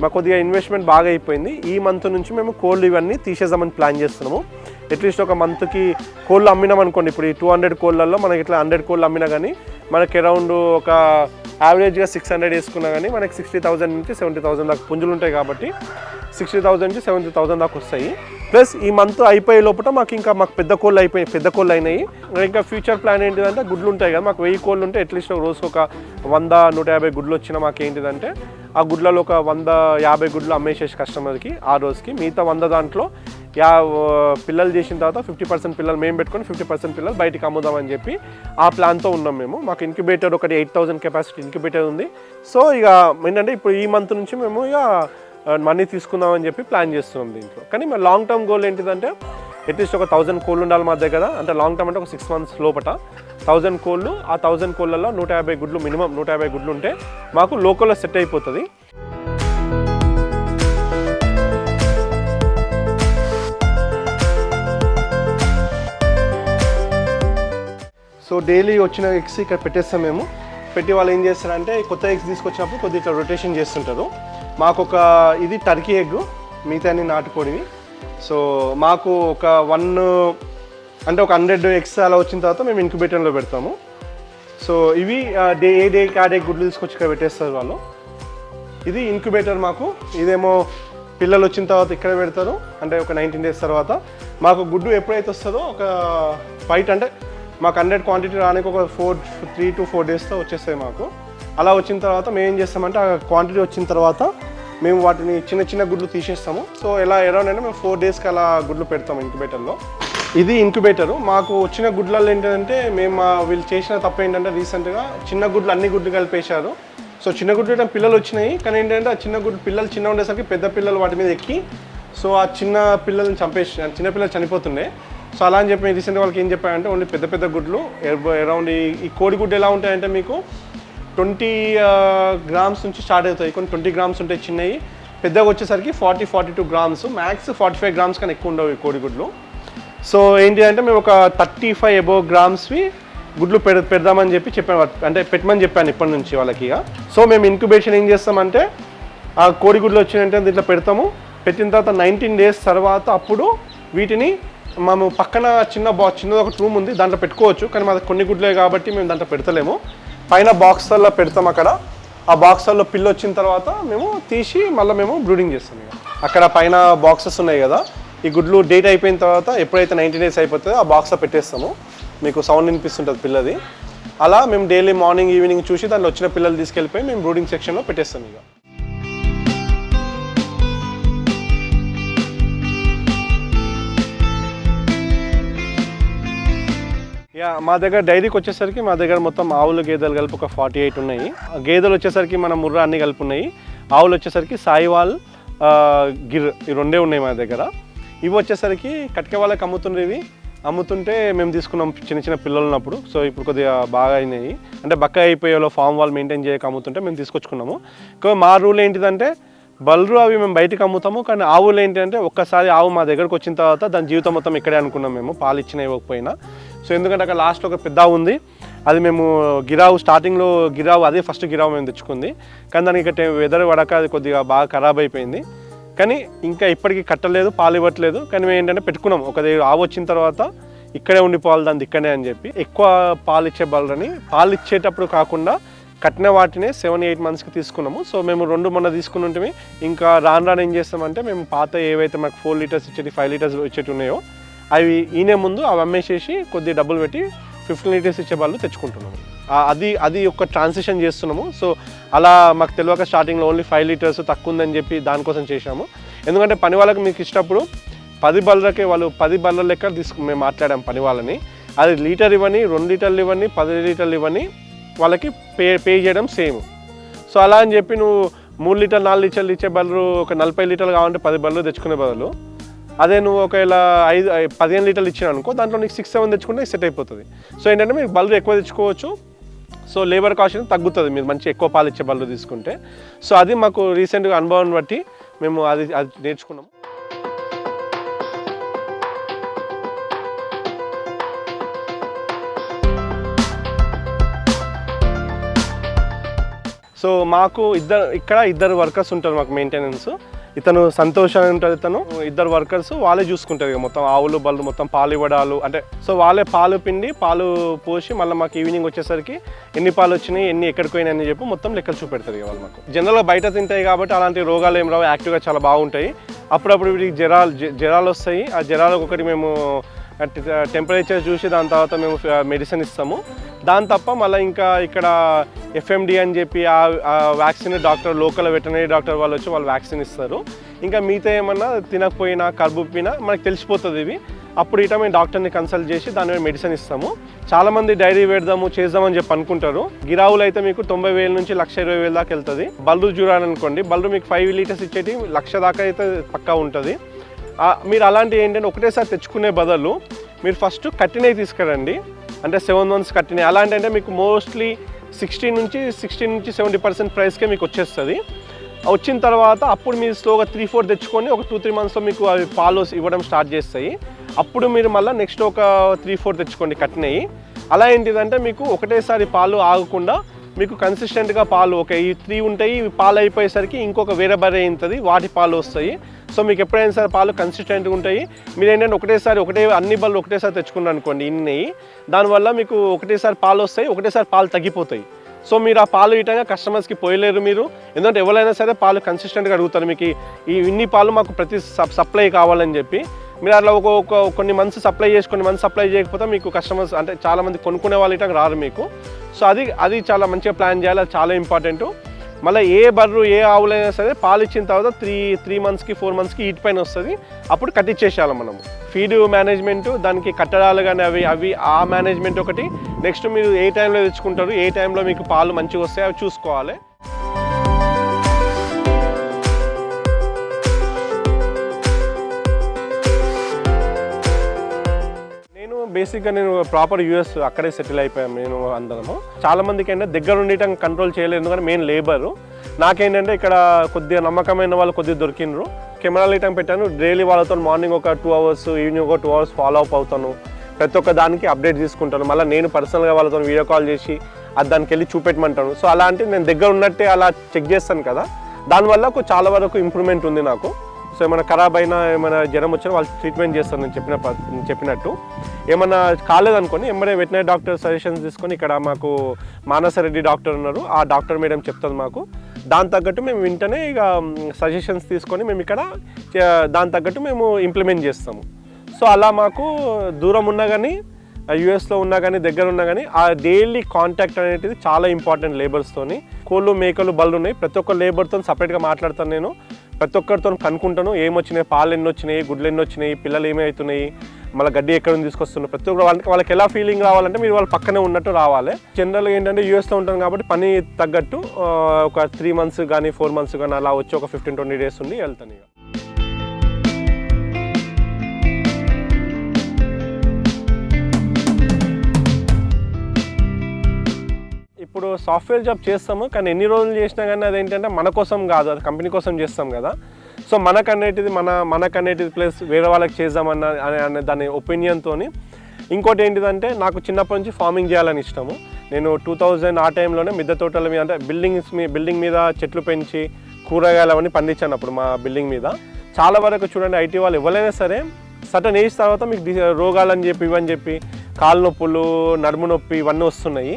మాకు కొద్దిగా ఇన్వెస్ట్మెంట్ బాగా అయిపోయింది. ఈ మంత్ నుంచి మేము కోళ్ళు ఇవన్నీ తీసేద్దామని ప్లాన్ చేస్తున్నాము. అట్లీస్ట్ ఒక మంత్కి కోళ్ళు అమ్మినాం అనుకోండి, ఇప్పుడు ఈ 200 కోళ్ళల్లో మనకి ఇట్లా 100 కోళ్ళు అమ్మినా కానీ మనకి అరౌండ్ ఒక యావరేజ్గా 600 వేసుకున్నా కానీ మనకి 60,000 నుంచి 70,000 దాకా పుంజులు ఉంటాయి కాబట్టి 60,000 నుంచి 70,000 దాకా వస్తాయి. ప్లస్ ఈ మంత్ అయిపోయే లోపల మాకు పెద్ద కోళ్ళు అయినాయి. ఇంకా ఫ్యూచర్ ప్లాన్ ఏంటిదంటే గుడ్లు ఉంటాయి కదా, మాకు 1000 కోళ్ళు ఉంటే అట్లీస్ట్ రోజుకు ఒక 100-150 గుడ్లు వచ్చినా మాకు ఏంటిదంటే ఆ గుడ్లలో ఒక 150 గుడ్లు అమ్మేసేసి కస్టమర్కి ఆ రోజుకి. మిగతా 100 దాంట్లో పిల్లలు చేసిన తర్వాత 50% పిల్లలు మేము పెట్టుకొని 50% పిల్లలు బయటికి అమ్ముదామని చెప్పి ఆ ప్లాన్తో ఉన్నాం మేము. మాకు ఇంక్యుబేటర్ ఒకటి 8,000 కెపాసిటీ ఇంక్యుబేటర్ ఉంది. సో ఇక ఏంటంటే ఇప్పుడు ఈ మంత్ నుంచి మేము ఇక మనీ తీసుకుందామని చెప్పి ప్లాన్ చేస్తున్నాం దీంట్లో. కానీ మా లాంగ్ టర్మ్ గోల్ ఏంటిదంటే అట్లీస్ట్ ఒక 1000 కోళ్ళు ఉండాలి మా దగ్గర. అంటే లాంగ్ టర్మ్ అంటే ఒక 6 months లోపల 1000 కోళ్ళు. ఆ 1000 కోళ్ళల్లో 150 గుడ్లు, మినిమం 150 గుడ్లు ఉంటే మాకు లోకల్లో సెట్ అయిపోతుంది. సో డైలీ వచ్చిన ఎగ్స్ ఇక్కడ పెట్టేస్తాం మేము. పెట్టి వాళ్ళు ఏం చేస్తారంటే కొత్త ఎగ్స్ తీసుకొచ్చినప్పుడు కొద్దిగా ఇట్లా రొటేషన్ చేస్తుంటారు. మాకు ఒక ఇది టర్కీ ఎగ్, మిగతా అన్ని నాటుకోడివి. సో మాకు ఒక 100 ఎగ్స్ అలా వచ్చిన తర్వాత మేము ఇంక్యుబేటర్లో పెడతాము. సో ఇవి ఏ డేకి ఆ డే గుడ్లు తీసుకొచ్చి ఇక్కడ పెట్టేస్తారు వాళ్ళు. ఇది ఇంక్యుబేటర్ మాకు. ఇదేమో పిల్లలు వచ్చిన తర్వాత ఇక్కడ పెడతారు, అంటే ఒక 19 days తర్వాత. మాకు గుడ్డు ఎప్పుడైతే వస్తుందో ఒక ఫైట్ అంటే మాకు 100 క్వాంటిటీ రానికి ఒక 3 to 4 daysతో వచ్చేస్తాయి మాకు. అలా వచ్చిన తర్వాత మేము ఏం చేస్తామంటే ఆ క్వాంటిటీ వచ్చిన తర్వాత మేము వాటిని చిన్న గుడ్లు తీసేస్తాము. సో ఎలా అరౌండ్ అంటే మేము 4 daysకి అలా గుడ్లు పెడతాము ఇంక్యుబేటర్లో. ఇది ఇంక్యుబేటరు. మాకు వచ్చిన గుడ్లలో ఏంటంటే వీళ్ళు చేసిన తప్పు ఏంటంటే రీసెంట్గా చిన్న గుడ్లు అన్ని గుడ్లు కలిపేశారు. సో చిన్న గుడ్లు పిల్లలు వచ్చినాయి, కానీ ఏంటంటే ఆ పిల్లలు చిన్న ఉండేసరికి పెద్ద పిల్లలు వాటి మీద ఎక్కి సో ఆ చిన్న పిల్లల్ని చిన్న పిల్లలు చనిపోతుండే. సో అలా అని చెప్పి రీసెంట్గా వాళ్ళకి ఏం చెప్పారంటే ఓన్లీ పెద్ద గుడ్లు అరౌండ్ ఈ కోడి గుడ్డు ఎలా ఉంటాయంటే మీకు 20 grams నుంచి స్టార్ట్ అవుతాయి. కొన్ని 20 grams ఉంటాయి చిన్నవి, పెద్దగా వచ్చేసరికి 40-42 గ్రామ్స్, మ్యాక్స్ 45 గ్రామ్స్ కన్నా ఎక్కువ ఉండవు ఈ కోడిగుడ్లు. సో ఏంటి అంటే మేము ఒక 35 అబోవ్ గ్రామ్స్వి గుడ్లు పెడదామని చెప్పాను, అంటే పెట్టమని చెప్పాను ఇప్పటి నుంచి వాళ్ళకి. సో మేము ఇంక్యుబేషన్ ఏం చేస్తామంటే ఆ కోడిగుడ్లు వచ్చినంటే దీంట్లో పెడతాము. పెట్టిన తర్వాత 19 days తర్వాత అప్పుడు వీటిని మేము పక్కన చిన్నది ఒక రూమ్ ఉంది, దాంట్లో పెట్టుకోవచ్చు. కానీ మాది కొన్ని గుడ్లే కాబట్టి మేము దాంట్లో పెడతలేము. పైన బాక్స్లలో పెడతాం. ఆ బాక్స్లలో పిల్ల వచ్చిన తర్వాత మేము తీసి మళ్ళీ మేము బ్రూడింగ్ చేస్తాం. అక్కడ పైన బాక్సెస్ ఉన్నాయి కదా, ఈ గుడ్లు డేట్ అయిపోయిన తర్వాత ఎప్పుడైతే 19 days అయిపోతుందో ఆ బాక్స్లో పెట్టేస్తాము. మీకు సౌండ్ వినిపిస్తుంటుంది పిల్లది. అలా మేము డైలీ మార్నింగ్ ఈవినింగ్ చూసి దాంట్లో వచ్చిన పిల్లలు తీసుకెళ్ళిపోయి మేము బ్రూడింగ్ సెక్షన్లో పెట్టేస్తాం. మా దగ్గర డైరీకి వచ్చేసరికి మా దగ్గర మొత్తం ఆవులు గేదెలు కలిపి ఒక 48 ఉన్నాయి. గేదెలు వచ్చేసరికి మన ముర్రా అన్ని కలిపి ఉన్నాయి. ఆవులు వచ్చేసరికి సాయివాల్, గిర్, ఈ రెండే ఉన్నాయి మా దగ్గర. ఇవి వచ్చేసరికి కట్కే వాళ్ళకి అమ్ముతుంటే మేము తీసుకున్నాం చిన్న పిల్లలు ఉన్నప్పుడు. సో ఇప్పుడు కొద్దిగా బాగా అయినాయి, అంటే బక్క అయిపోయేలో ఫామ్ వాళ్ళు మెయింటైన్ చేయక అమ్ముతుంటే మేము తీసుకొచ్చుకున్నాము. మా రూల్ ఏంటిదంటే బల్రు అవి మేము బయటకు అమ్ముతాము, కానీ ఆవులు ఏంటంటే ఒక్కసారి ఆవు మా దగ్గరకు వచ్చిన తర్వాత దాని జీవితం మొత్తం ఇక్కడే అనుకున్నాం మేము, పాలు ఇచ్చినా ఇవ్వకపోయినా. సో ఎందుకంటే అక్కడ లాస్ట్లో ఒక పెద్ద ఉంది, అది మేము గిరావు స్టార్టింగ్లో అదే ఫస్ట్ గిరావు మేము తెచ్చుకుంది. కానీ దానికి ఇక్కడ వెదర్ పడక అది కొద్దిగా బాగా ఖరాబ్ అయిపోయింది. కానీ ఇంకా ఇప్పటికీ కట్టలేదు, పాలు ఇవ్వట్లేదు. కానీ మేము ఏంటంటే పెట్టుకున్నాం, ఒక ఆవు వచ్చిన తర్వాత ఇక్కడే ఉండిపోవాలి దాన్ని ఇక్కడే అని చెప్పి. ఎక్కువ పాలు ఇచ్చే బలరని పాలు ఇచ్చేటప్పుడు కాకుండా కట్టిన వాటినే 7-8 monthsకి తీసుకున్నాము. సో మేము 2 మొన్న తీసుకుని ఉంటే ఇంకా రాను ఏం చేస్తామంటే మేము పాత ఏవైతే మాకు 4 liters ఇచ్చేటి 5 liters ఇచ్చేటి ఉన్నాయో అవి ఈనే ముందు అవి అమ్మేసేసి కొద్ది డబ్బులు పెట్టి 15 liters ఇచ్చే వాళ్ళు తెచ్చుకుంటున్నాము. అది ఒక ట్రాన్సిషన్ చేస్తున్నాము. సో అలా మాకు తెలియక స్టార్టింగ్లో ఓన్లీ 5 liters తక్కువ ఉందని చెప్పి దానికోసం చేశాము. ఎందుకంటే పని వాళ్ళకి మీకు ఇచ్చినప్పుడు 10 బళ్ళకే వాళ్ళు 10 బళ్ళ లెక్క మేము మాట్లాడాము పని వాళ్ళని. అది లీటర్ ఇవ్వని, 2 లీటర్లు ఇవ్వని, 10 లీటర్లు ఇవ్వని, వాళ్ళకి పే చేయడం సేమ్. సో అలా అని చెప్పి నువ్వు 3 లీటర్లు 4 లీటర్లు ఇచ్చే బదులు ఒక 40 లీటర్లు కావాలంటే 10 బళ్ళు తెచ్చుకునే బదులు అదే నువ్వు ఒకవేళ 15 లీటర్లు ఇచ్చినా అనుకో, దాంట్లో నీకు 6-7 తెచ్చుకుంటే సెట్ అయిపోతుంది. సో ఏంటంటే మీరు బళ్ళు ఎక్కువ తెచ్చుకోవచ్చు. సో లేబర్ కాస్ట్ తగ్గుతుంది మీరు మంచి ఎక్కువ పాలు ఇచ్చే బళ్ళు తీసుకుంటే. సో అది మాకు రీసెంట్గా అనుభవాన్ని బట్టి మేము అది నేర్చుకున్నాము. సో మాకు ఇద్దరు వర్కర్స్ ఉంటారు మాకు మెయింటెనెన్స్. ఇతను సంతోష్ అని ఉంటారు, ఇద్దరు వర్కర్స్ వాళ్ళే చూసుకుంటారు మొత్తం ఆవులు బళ్ళు మొత్తం పాలు ఇవ్వడాలు. అంటే సో వాళ్ళే పాలు పిండి పాలు పోసి మళ్ళీ మాకు ఈవినింగ్ వచ్చేసరికి ఎన్ని పాలు వచ్చినాయి ఎన్ని ఎక్కడికి పోయినాయి అని చెప్పి మొత్తం లెక్కలు చూపెడతారు వాళ్ళు మాకు. జనరల్గా బయట తింటాయి కాబట్టి అలాంటి రోగాలు ఏం రావు, యాక్టివ్గా చాలా బాగుంటాయి. అప్పుడప్పుడు వీటికి జ్వరాలు వస్తాయి. ఆ జ్వరాలకు ఒకటి మేము టెంపరేచర్ చూసి దాని తర్వాత మేము మెడిసిన్ ఇస్తాము. దాని తప్ప మళ్ళీ ఇంకా ఇక్కడ FMD అని చెప్పి ఆ vaccine doctor local veterinary doctor వాళ్ళు వచ్చి వాళ్ళు వ్యాక్సిన్ ఇస్తారు. ఇంకా మిగతా ఏమన్నా తినకపోయినా కడుపుపోయినా మనకు తెలిసిపోతుంది ఇవి. అప్పుడు ఇట మేము డాక్టర్ని కన్సల్ట్ చేసి దాని మీద మెడిసిన్ ఇస్తాము. చాలామంది డైరీ చేద్దామని చెప్పి అనుకుంటారు. గిరావులు అయితే మీకు 90,000 నుంచి 1,20,000 దాకా వెళ్తుంది. బల్లు చూడాలనుకోండి, బల్లు మీకు 5 liters ఇచ్చేటి 1,00,000 దాకా అయితే పక్కా ఉంటుంది. మీరు అలాంటివి ఏంటంటే ఒకటేసారి తెచ్చుకునే బదులు మీరు ఫస్ట్ కట్టినవి తీసుకురండి. అంటే 7 months కట్టినవి. అలాంటి అంటే మీకు మోస్ట్లీ 16 నుంచి 70% ప్రైస్కే మీకు వచ్చేస్తుంది. వచ్చిన తర్వాత అప్పుడు మీరు స్లోగా 3-4 తెచ్చుకొని ఒక 2-3 monthsలో మీకు అవి పాలు ఇవ్వడం స్టార్ట్ చేస్తాయి. అప్పుడు మీరు మళ్ళీ నెక్స్ట్ ఒక 3-4 తెచ్చుకోండి కట్టినవి. అలా ఏంటిదంటే మీకు ఒకటేసారి పాలు ఆగకుండా మీకు కన్సిస్టెంట్గా పాలు ఈ 3 ఉంటాయి, పాలు అయిపోయేసరికి ఇంకొక వేరే బర్రె అవుతుంది, వాటి పాలు వస్తాయి. సో మీకు ఎప్పుడైనా సరే పాలు కన్సిస్టెంట్గా ఉంటాయి. మీరు ఏంటంటే ఒకటే అన్ని బళ్ళు ఒకటేసారి తెచ్చుకున్నారు అనుకోండి ఇన్ని, దానివల్ల మీకు ఒకటేసారి పాలు వస్తాయి, ఒకటేసారి పాలు తగ్గిపోతాయి. సో మీరు ఆ పాలు ఇటంగా కస్టమర్స్కి పోయలేరు మీరు. ఎందుకంటే ఎవరైనా సరే పాలు కన్సిస్టెంట్గా అడుగుతారు, మీకు ఇన్ని పాలు మాకు ప్రతి సప్లై కావాలని చెప్పి. మీరు అట్లా కొన్ని మంత్స్ సప్లై చేసి కొన్ని మంత్స్ సప్లై చేయకపోతే మీకు కస్టమర్స్ అంటే చాలామంది కొనుక్కునే వాళ్ళు ఇటంగా రారు మీకు. సో అది చాలా మంచిగా ప్లాన్ చేయాలి, అది చాలా ఇంపార్టెంట్. మళ్ళీ ఏ బర్రు ఏ ఆవులైనా సరే పాలు ఇచ్చిన తర్వాత 3 monthsకి 4 monthsకి ఈట్ పైన వస్తుంది, అప్పుడు కట్టించేసేయాలి మనము. ఫీడ్ మేనేజ్మెంట్, దానికి కట్టడాలు కానీ అవి ఆ మేనేజ్మెంట్ ఒకటి. నెక్స్ట్ మీరు ఏ టైంలో తెచ్చుకుంటారు, ఏ టైంలో మీకు పాలు మంచిగా వస్తాయి అవి చూసుకోవాలి. బేసిక్గా నేను ప్రాపర్ US అక్కడే సెటిల్ అయిపోయాను నేను అందరము. చాలా మందికి అయినా దగ్గర ఉండటం కంట్రోల్ చేయలేదు, ఎందుకంటే మెయిన్ లేబరు. నాకేంటంటే ఇక్కడ కొద్దిగా నమ్మకమైన వాళ్ళు కొద్దిగా దొరికినారు. కెమెరాలు ఐటమ్ పెట్టాను. డైలీ వాళ్ళతో మార్నింగ్ ఒక 2 hours, ఈవినింగ్ ఒక 2 hours ఫాలో అప్ అవుతాను. ప్రతి ఒక్క దానికి అప్డేట్ తీసుకుంటాను. మళ్ళీ నేను పర్సనల్గా వాళ్ళతో వీడియో కాల్ చేసి అది దానికి వెళ్ళి చూపెట్టమంటాను. సో అలాంటి నేను దగ్గర ఉన్నట్టే అలా చెక్ చేస్తాను కదా, దానివల్ల చాలా వరకు ఇంప్రూవ్మెంట్ ఉంది నాకు. సో ఏమైనా ఖరాబ్ అయినా ఏమైనా జ్వరం వచ్చినా వాళ్ళు ట్రీట్మెంట్ చేస్తాను నేను చెప్పినట్టు. ఏమైనా కాలేదనుకోని ఎమ్మడే వెటనరీ డాక్టర్ సజెషన్స్ తీసుకొని ఇక్కడ మాకు మానసరెడ్డి డాక్టర్ ఉన్నారు, ఆ డాక్టర్ మేడం చెప్తుంది మాకు. దాని తగ్గట్టు మేము వెంటనే ఇక సజెషన్స్ తీసుకొని మేము ఇక్కడ దాని తగ్గట్టు మేము ఇంప్లిమెంట్ చేస్తాము. సో అలా మాకు దూరం ఉన్నా కానీ, యూఎస్లో ఉన్నా కానీ, దగ్గర ఉన్నా కానీ ఆ డైలీ కాంటాక్ట్ అనేది చాలా ఇంపార్టెంట్ లేబర్స్తోని. కోళ్ళు, మేకలు, బళ్ళు ఉన్నాయి. ప్రతి ఒక్క లేబర్తో సపరేట్గా మాట్లాడతాను నేను. ప్రతి ఒక్కరితో కనుక్కుంటాను ఏమొచ్చినాయి, పాలు ఎన్ని వచ్చినాయి, గుడ్లు ఎన్ని వచ్చినాయి, పిల్లలు ఏమవుతున్నాయి, మళ్ళీ గడ్డి ఎక్కడ నుంచి తీసుకొస్తున్నారు. ప్రతి ఒక్క వాళ్ళకి ఎలా ఫీలింగ్ రావాలంటే మీరు వాళ్ళ పక్కనే ఉన్నట్టు రావాలి. జనరల్గా ఏంటంటే యూఎస్లో ఉంటాను కాబట్టి పని తగ్గట్టు ఒక 3 months కానీ 4 months కానీ అలా వచ్చి ఒక 15-20 days ఉండి వెళ్తాను. ఇక ఇప్పుడు సాఫ్ట్వేర్ జాబ్ చేస్తాము, కానీ ఎన్ని రోజులు చేసినా కానీ అదేంటంటే మన కోసం కాదు, అది కంపెనీ కోసం చేస్తాం కదా. సో మనకనేటిది ప్లస్ వేరే వాళ్ళకి చేద్దామన్న అనే దాని ఒపీనియన్తో. ఇంకోటి ఏంటిదంటే నాకు చిన్నప్పటి నుంచి ఫార్మింగ్ చేయాలని ఇష్టము. నేను 2000 ఆ టైంలోనే మిద్దె తోటల మీద అంటే బిల్డింగ్ మీద చెట్లు పెంచి కూరగాయలు అవన్నీ పండించాను అప్పుడు మా బిల్డింగ్ మీద. చాలా వరకు చూడండి ఐటీ వాళ్ళు ఎవరైనా సరే సర్టన్ ఏజ్ తర్వాత మీకు రోగాలని చెప్పి ఇవని చెప్పి కాళ్ళు నొప్పులు, నడుము నొప్పి ఇవన్నీ వస్తున్నాయి.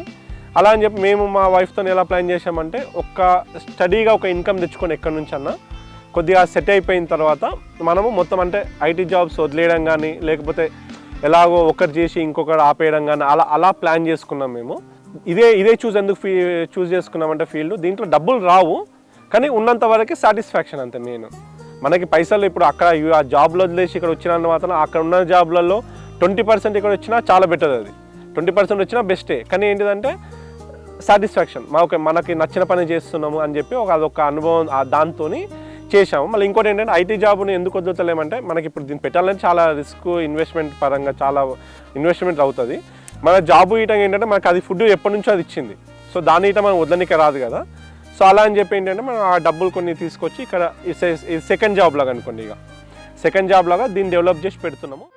అలా అని చెప్పి మేము మా వైఫ్తో ఎలా ప్లాన్ చేసామంటే స్టడీగా ఒక ఇన్కమ్ తెచ్చుకొని ఎక్కడి నుంచి అన్నా కొద్దిగా సెట్ అయిపోయిన తర్వాత మనము మొత్తం అంటే ఐటీ జాబ్స్ వదిలేయడం కానీ, లేకపోతే ఎలాగో ఒకటి చేసి ఇంకొకటి ఆపేయడం కానీ అలా ప్లాన్ చేసుకున్నాం మేము. ఇదే చూస్ చేసుకున్నామంటే ఫీల్డ్ దీంట్లో డబ్బులు రావు, కానీ ఉన్నంత వరకే సాటిస్ఫాక్షన్ అంతే. నేను మనకి పైసలు ఇప్పుడు అక్కడ ఆ జాబ్లో వదిలేసి ఇక్కడ వచ్చిన మాత్రం అక్కడ ఉన్న జాబ్లలో 20% ఇక్కడ వచ్చినా చాలా బెటర్. అది 20% వచ్చినా బెస్టే, కానీ ఏంటిదంటే సాటిస్ఫాక్షన్ మనకి నచ్చిన పని చేస్తున్నాము అని చెప్పి అదొక అనుభవం దాంతో చేసాము. మళ్ళీ ఇంకోటి ఏంటంటే ఐటీ జాబ్ని ఎందుకు వదులుతలేమంటే మనకి ఇప్పుడు దీన్ని పెట్టాలంటే చాలా రిస్క్, ఇన్వెస్ట్మెంట్ పరంగా చాలా ఇన్వెస్ట్మెంట్ అవుతుంది. మన జాబ్ ఇయటం ఏంటంటే మనకి అది ఫుడ్ ఎప్పటి నుంచో అది ఇచ్చింది. సో దాని ఇయటం మనం వదలనికే రాదు కదా. సో అలా అని చెప్పి ఏంటంటే మనం ఆ డబ్బులు కొన్ని తీసుకొచ్చి ఇక్కడ సెకండ్ జాబ్ లాగా అనుకోండి, ఇక సెకండ్ జాబ్ లాగా దీన్ని డెవలప్ చేసి పెడుతున్నాము.